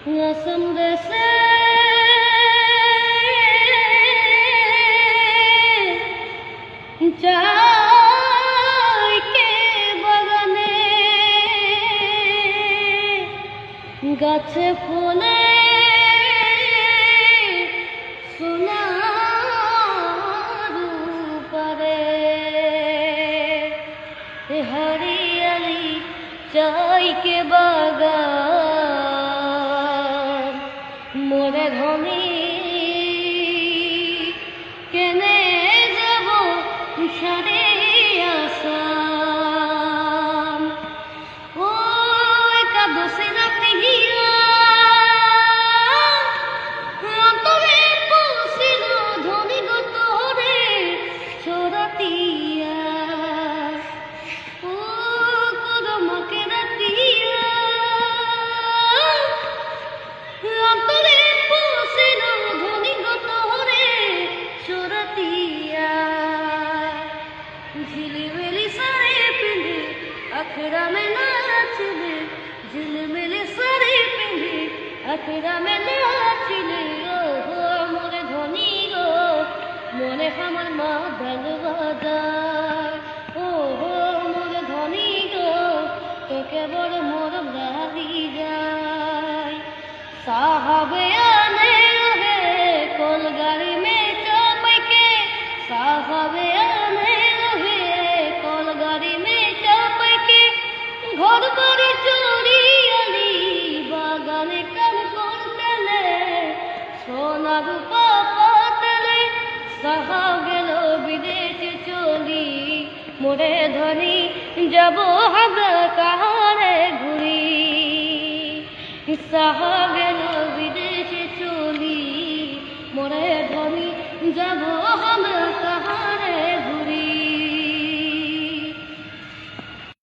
रसम देशे चाय के बागाने गाछे फुले हरियाली चाय के बागान मोरे धनी केने যাব সারে আসাম ও একাদশী রাতে গিয়া অন্তরে পৌঁছিল ধনী গত রে ছড়াতিয়া झिलमिली साड़ी पिंधी अखड़ा में नाचले झिलमिली साड़ी पिंधी अखड़ा में नाचले ओ हो मोरे धनी गो मोरे हमर मादल बाजार ओ हो मोरे धनी गो তোকে বড় মরম লাগি যায় साहबे आने रहे कोल गाड़ी में चापे के साहबे आने घर बाड़ी चोरी आली बागाने काम करते सोना रूपा पातले साहा गेल विदेश चली मोरे धनी जब हमरा कहारे घुरी साहा गेल विदेश